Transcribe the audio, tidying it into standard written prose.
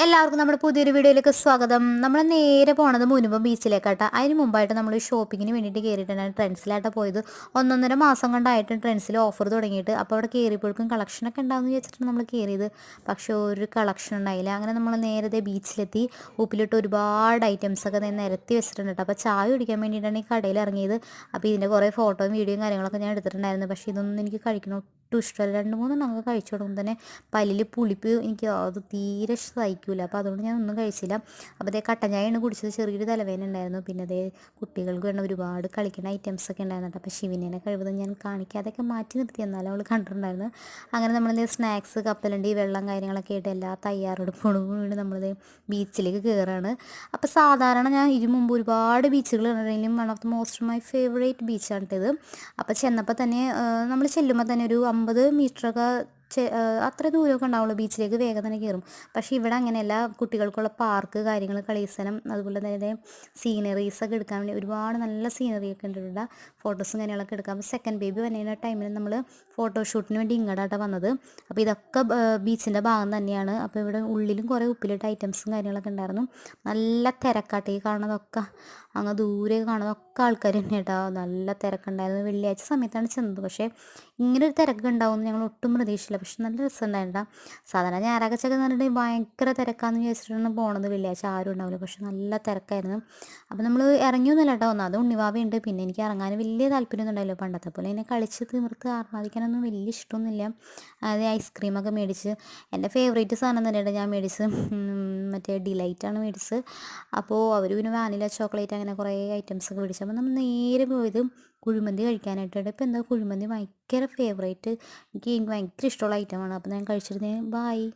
എല്ലാവർക്കും നമ്മുടെ പുതിയൊരു വീഡിയോയിലേക്ക് സ്വാഗതം. നമ്മൾ നേരെ പോണത് മുൻപ് ബീച്ചിലേക്കാട്ടോ. അതിന് മുമ്പായിട്ട് നമ്മൾ ഷോപ്പിങ്ങിന് വേണ്ടിയിട്ട് കയറിയിട്ടാണ് ട്രെൻഡ്സിലായിട്ട് പോയത്. 1.5 മാസം കൊണ്ടായിട്ട് ട്രെൻഡ്സിൽ ഓഫർ തുടങ്ങിയിട്ട്. അപ്പോൾ അവിടെ കയറിയപ്പോഴേക്കും കളക്ഷനൊക്കെ ഉണ്ടാകുമെന്ന് വിചാരിച്ചിട്ടാണ് നമ്മൾ കയറിയത്. പക്ഷേ ഒരു കളക്ഷൻ ഉണ്ടായില്ല. അങ്ങനെ നമ്മൾ നേരത്തെ ബീച്ചിലെത്തി. ഉപ്പിലിട്ട് ഒരുപാട് ഐറ്റംസൊക്കെ നിരത്തി വെച്ചിട്ടുണ്ട് കേട്ടോ. അപ്പോൾ ചായ കുടിക്കാൻ വേണ്ടിയിട്ടാണ് ഈ കടയിൽ ഇറങ്ങിയത്. അപ്പോൾ ഇതിൻ്റെ കുറേ ഫോട്ടോയും വീഡിയോയും കാര്യങ്ങളൊക്കെ ഞാൻ എടുത്തിട്ടുണ്ടായിരുന്നു. പക്ഷേ ഇതൊന്നും എനിക്ക് കഴിക്കണം ഒട്ടും ഇഷ്ടമല്ല. 2-3 ഞങ്ങൾ കഴിച്ചു തുടങ്ങുമ്പോൾ തന്നെ പല്ലിൽ പുളിപ്പ് എനിക്ക് അത് തീരെ സഹിക്കില്ല. അപ്പോൾ അതുകൊണ്ട് ഞാൻ ഒന്നും കഴിച്ചില്ല. അപ്പോൾ അതേ കട്ടൻ ചായയാണ് കുടിച്ചത്. ചെറിയൊരു തലവേദന ഉണ്ടായിരുന്നു. പിന്നെ അതേ കുട്ടികൾക്ക് വേണ്ട ഒരുപാട് കളിക്കുന്ന ഐറ്റംസൊക്കെ ഉണ്ടായിരുന്നു. അപ്പോൾ ശിവനെ കഴിവതും ഞാൻ കാണിക്കാതെയൊക്കെ മാറ്റി നിർത്തി, എന്നാലും അവൾ കണ്ടിട്ടുണ്ടായിരുന്നു. അങ്ങനെ നമ്മളിത് സ്നാക്സ്, കപ്പലണ്ടി, വെള്ളം കാര്യങ്ങളൊക്കെ ആയിട്ട് എല്ലാ തയ്യാറെടുപ്പോടും കൂടി നമ്മളിത് ബീച്ചിലേക്ക് കയറുകയാണ്. അപ്പോൾ സാധാരണ ഞാൻ ഇതിനു മുമ്പ് ഒരുപാട് ബീച്ചുകൾ കണ്ടിട്ടുണ്ടെങ്കിലും one of the most my favourite ബീച്ചാണ് ഇത്. അപ്പോൾ ചെന്നപ്പോൾ തന്നെ നമ്മൾ ചെല്ലുമ്പോൾ തന്നെ ഒരു 50 മീറ്ററൊക്കെ അത്ര ദൂരമൊക്കെ ഉണ്ടാവുള്ളൂ. ബീച്ചിലേക്ക് വേഗം തന്നെ കയറും. പക്ഷേ ഇവിടെ അങ്ങനെയല്ല. കുട്ടികൾക്കുള്ള പാർക്ക് കാര്യങ്ങൾ, കളിസ്ഥലം, അതുപോലെ തന്നെ സീനറീസൊക്കെ എടുക്കാൻ വേണ്ടി ഒരുപാട് നല്ല സീനറിയൊക്കെ ഉണ്ട് ഇവിടെ. ഫോട്ടോസും കാര്യങ്ങളൊക്കെ എടുക്കാം. അപ്പോൾ സെക്കൻഡ് ബേബി വന്നിരുന്ന ടൈമിൽ നമ്മൾ ഫോട്ടോഷൂട്ടിന് വേണ്ടി ഇങ്ങോട്ടാണ് വന്നത്. അപ്പോൾ ഇതൊക്കെ ബീച്ചിൻ്റെ ഭാഗം തന്നെയാണ്. അപ്പോൾ ഇവിടെ ഉള്ളിലും കുറേ ഉപ്പിലിട്ട ഐറ്റംസും കാര്യങ്ങളൊക്കെ ഉണ്ടായിരുന്നു. നല്ല തിരക്കാട്ടെ ഈ കാണുന്നതൊക്കെ. അങ്ങ് ദൂരെ കാണുന്നതൊക്കെ ആൾക്കാർ തന്നെ കേട്ടോ. നല്ല തിരക്കുണ്ടായിരുന്നു. വെള്ളിയാഴ്ച സമയത്താണ് ചെന്നത്. പക്ഷേ ഇങ്ങനൊരു തിരക്ക് ഉണ്ടാവുമെന്ന് ഞങ്ങൾ ഒട്ടും പ്രതീക്ഷിച്ചില്ല. പക്ഷെ നല്ല രസമുണ്ടായിട്ടാ. സാധാരണ ഞായറാഴ്ചയൊക്കെ എന്ന് പറഞ്ഞിട്ടുണ്ടെങ്കിൽ ഭയങ്കര തിരക്കാന്ന് വിചാരിച്ചിട്ടാണ് പോണത്. വെള്ളിയാഴ്ച ആരും ഉണ്ടാവില്ല. പക്ഷെ നല്ല തിരക്കായിരുന്നു. അപ്പോൾ നമ്മൾ ഇറങ്ങിയൊന്നുമില്ല കേട്ടോ. ഒന്നാമത് ഉണ്ണിവാവയുണ്ട്. പിന്നെ എനിക്ക് ഇറങ്ങാൻ വലിയ താല്പര്യമൊന്നും ഉണ്ടായില്ല. പണ്ടത്തെ പോലെ ഇങ്ങനെ കളിച്ച് തീർത്ത് ആർമാദിക്കാനൊന്നും വലിയ ഇഷ്ടമൊന്നുമില്ല. അത് ഐസ്ക്രീമൊക്കെ മേടിച്ച്, എൻ്റെ ഫേവറേറ്റ് സാധനം തന്നെയാണ് ഞാൻ മേടിച്ച്. മറ്റേ ഡിലൈറ്റാണ് മേടിച്ച്. അപ്പോൾ അവർ പിന്നെ വാനില, ചോക്ലേറ്റ് അങ്ങനെ കുറേ ഐറ്റംസൊക്കെ മേടിച്ചു. അപ്പോൾ നമ്മൾ നേരെ പോയത് കുഴിമന്തി കഴിക്കാനായിട്ടാണ്. ഇപ്പോൾ എന്താ കുഴിമന്തി ഭയങ്കര ഫേവറേറ്റ്. എനിക്ക് ഭയങ്കര ഇഷ്ടമുള്ള ഐറ്റമാണ്. അപ്പോൾ ഞാൻ കഴിച്ചിരുന്നേ. ബായ്.